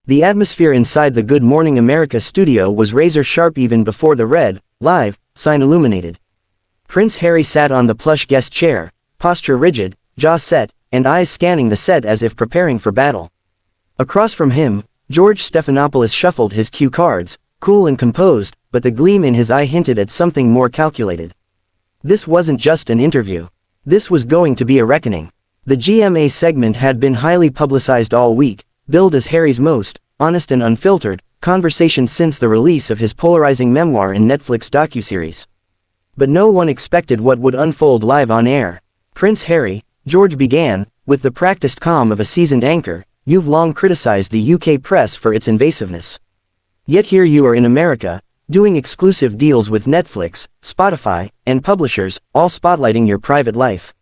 The atmosphere inside the Good Morning America studio was razor-sharp even before the red, live, sign illuminated. Prince Harry sat on the plush guest chair, posture rigid, jaw set, and eyes scanning the set as if preparing for battle. Across from him, George Stephanopoulos shuffled his cue cards, cool and composed, but the gleam in his eye hinted at something more calculated. This wasn't just an interview. This was going to be a reckoning. The GMA segment had been highly publicized all week, billed as Harry's most honest and unfiltered conversation since the release of his polarizing memoir in Netflix docuseries. But no one expected what would unfold live on air. Prince Harry, George began, with the practiced calm of a seasoned anchor, "You've long criticized the UK press for its invasiveness. Yet here you are in America, doing exclusive deals with Netflix, Spotify, and publishers, all spotlighting your private life.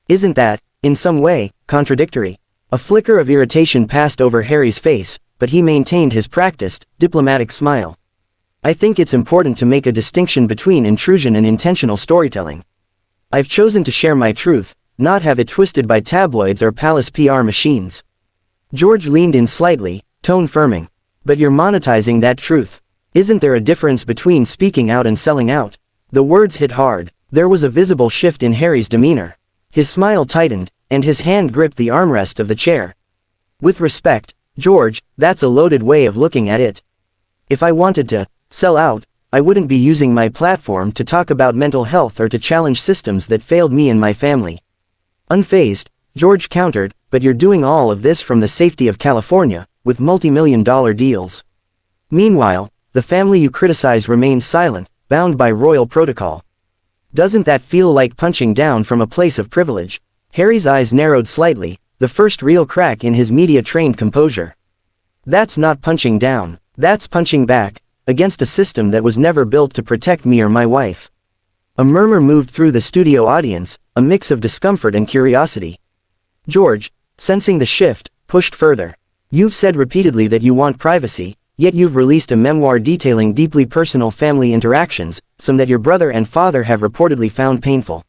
Isn't that, in some way, contradictory?" A flicker of irritation passed over Harry's face, but he maintained his practiced, diplomatic smile. "I think it's important to make a distinction between intrusion and intentional storytelling. I've chosen to share my truth, not have it twisted by tabloids or palace PR machines." George leaned in slightly, tone firming. "But you're monetizing that truth. Isn't there a difference between speaking out and selling out?" The words hit hard. There was a visible shift in Harry's demeanor. His smile tightened, and his hand gripped the armrest of the chair. "With respect, George, that's a loaded way of looking at it. If I wanted to sell out, I wouldn't be using my platform to talk about mental health or to challenge systems that failed me and my family." Unfazed, George countered, "But you're doing all of this from the safety of California, with multi-million-dollar deals. Meanwhile, the family you criticize remains silent, bound by royal protocol. Doesn't that feel like punching down from a place of privilege?" Harry's eyes narrowed slightly, the first real crack in his media-trained composure. "That's not punching down, that's punching back, against a system that was never built to protect me or my wife." A murmur moved through the studio audience, a mix of discomfort and curiosity. George, sensing the shift, pushed further. "You've said repeatedly that you want privacy, yet you've released a memoir detailing deeply personal family interactions, some that your brother and father have reportedly found painful.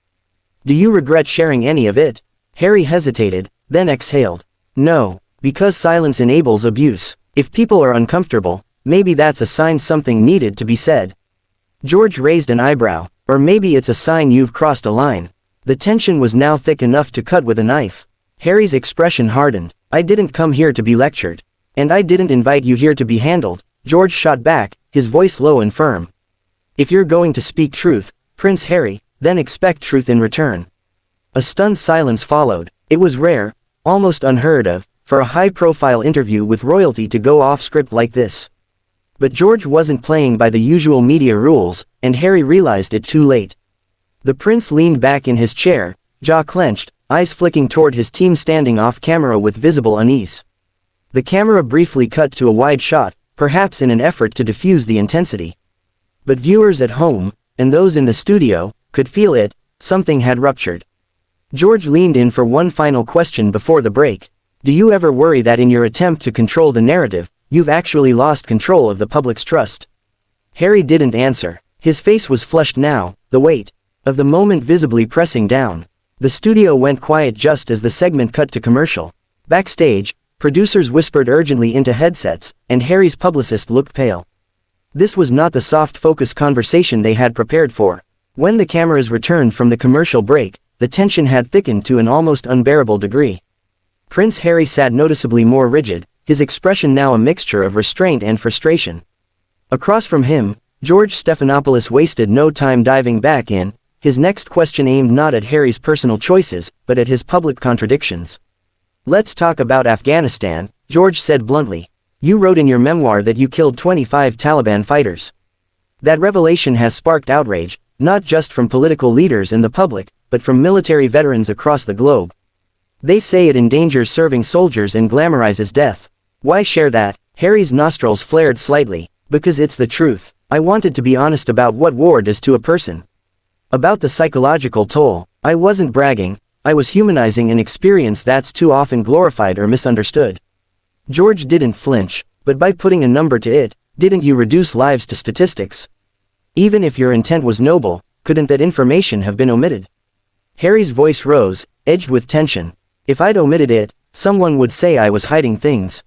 Do you regret sharing any of it?" Harry hesitated, then exhaled. "No, because silence enables abuse. If people are uncomfortable, maybe that's a sign something needed to be said." George raised an eyebrow. "Or maybe it's a sign you've crossed a line." The tension was now thick enough to cut with a knife. Harry's expression hardened. "I didn't come here to be lectured. And I didn't invite you here to be handled," George shot back, his voice low and firm. "If you're going to speak truth, Prince Harry, then expect truth in return." A stunned silence followed. It was rare, almost unheard of, for a high-profile interview with royalty to go off-script like this. But George wasn't playing by the usual media rules, and Harry realized it too late. The prince leaned back in his chair, jaw clenched, eyes flicking toward his team standing off-camera with visible unease. The camera briefly cut to a wide shot, perhaps in an effort to diffuse the intensity. But viewers at home, and those in the studio, could feel it. Something had ruptured. George leaned in for one final question before the break. "Do you ever worry that in your attempt to control the narrative, you've actually lost control of the public's trust?" Harry didn't answer. His face was flushed now, the weight of the moment visibly pressing down. The studio went quiet just as the segment cut to commercial. Backstage, producers whispered urgently into headsets, and Harry's publicist looked pale. This was not the soft focus conversation they had prepared for. When the cameras returned from the commercial break, the tension had thickened to an almost unbearable degree. Prince Harry sat noticeably more rigid, his expression now a mixture of restraint and frustration. Across from him, George Stephanopoulos wasted no time diving back in, his next question aimed not at Harry's personal choices, but at his public contradictions. "Let's talk about Afghanistan," George said bluntly. "You wrote in your memoir that you killed 25 Taliban fighters. That revelation has sparked outrage, not just from political leaders and the public, but from military veterans across the globe. They say it endangers serving soldiers and glamorizes death. Why share that?" Harry's nostrils flared slightly. "Because it's the truth. I wanted to be honest about what war does to a person. About the psychological toll. I wasn't bragging, I was humanizing an experience that's too often glorified or misunderstood." George didn't flinch. "But by putting a number to it, didn't you reduce lives to statistics? Even if your intent was noble, couldn't that information have been omitted?" Harry's voice rose, edged with tension. "If I'd omitted it, someone would say I was hiding things.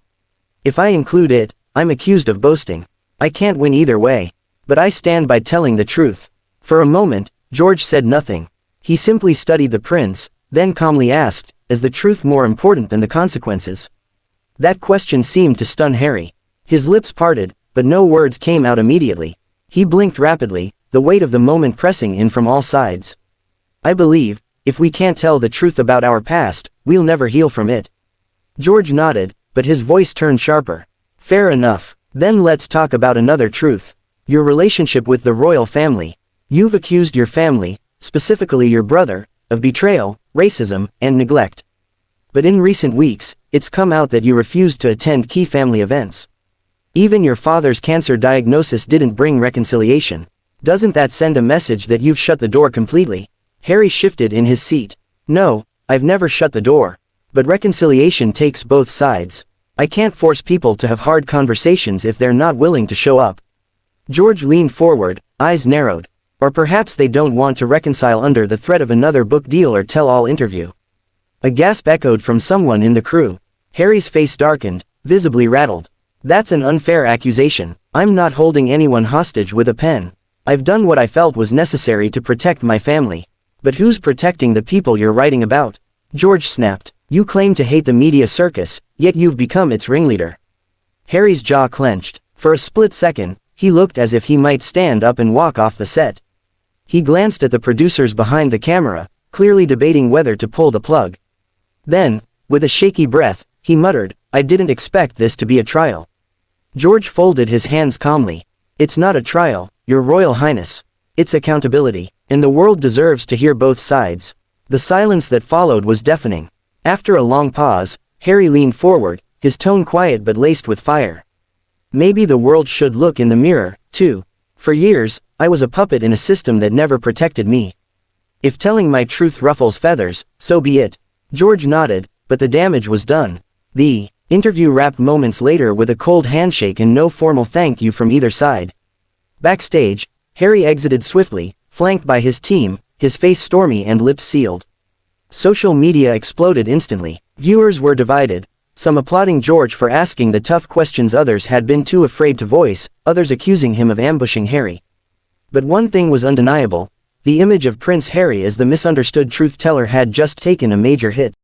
If I include it, I'm accused of boasting. I can't win either way. But I stand by telling the truth. For a moment, George said nothing. He simply studied the prince, then calmly asked, is the truth more important than the consequences? That question seemed to stun Harry. His lips parted, but no words came out immediately. He blinked rapidly, the weight of the moment pressing in from all sides. I believe, if we can't tell the truth about our past, we'll never heal from it. George nodded, but his voice turned sharper. Fair enough. Then let's talk about another truth. Your relationship with the royal family. You've accused your family, specifically your brother, of betrayal, racism, and neglect. But in recent weeks, it's come out that you refused to attend key family events. Even your father's cancer diagnosis didn't bring reconciliation. Doesn't that send a message that you've shut the door completely? Harry shifted in his seat. No, I've never shut the door. But reconciliation takes both sides. I can't force people to have hard conversations if they're not willing to show up. George leaned forward, eyes narrowed. Or perhaps they don't want to reconcile under the threat of another book deal or tell-all interview. A gasp echoed from someone in the crew. Harry's face darkened, visibly rattled. That's an unfair accusation. I'm not holding anyone hostage with a pen. I've done what I felt was necessary to protect my family. But who's protecting the people you're writing about? George snapped. You claim to hate the media circus, yet you've become its ringleader. Harry's jaw clenched. For a split second, he looked as if he might stand up and walk off the set. He glanced at the producers behind the camera, clearly debating whether to pull the plug. Then, with a shaky breath, he muttered, I didn't expect this to be a trial. George folded his hands calmly. It's not a trial, Your Royal Highness. It's accountability, and the world deserves to hear both sides. The silence that followed was deafening. After a long pause, Harry leaned forward, his tone quiet but laced with fire. Maybe the world should look in the mirror, too. For years, I was a puppet in a system that never protected me. If telling my truth ruffles feathers, so be it. George nodded, but the damage was done. The interview wrapped moments later with a cold handshake and no formal thank you from either side. Backstage, Harry exited swiftly, flanked by his team, his face stormy and lips sealed. Social media exploded instantly. Viewers were divided, some applauding George for asking the tough questions others had been too afraid to voice, others accusing him of ambushing Harry. But one thing was undeniable, the image of Prince Harry as the misunderstood truth-teller had just taken a major hit.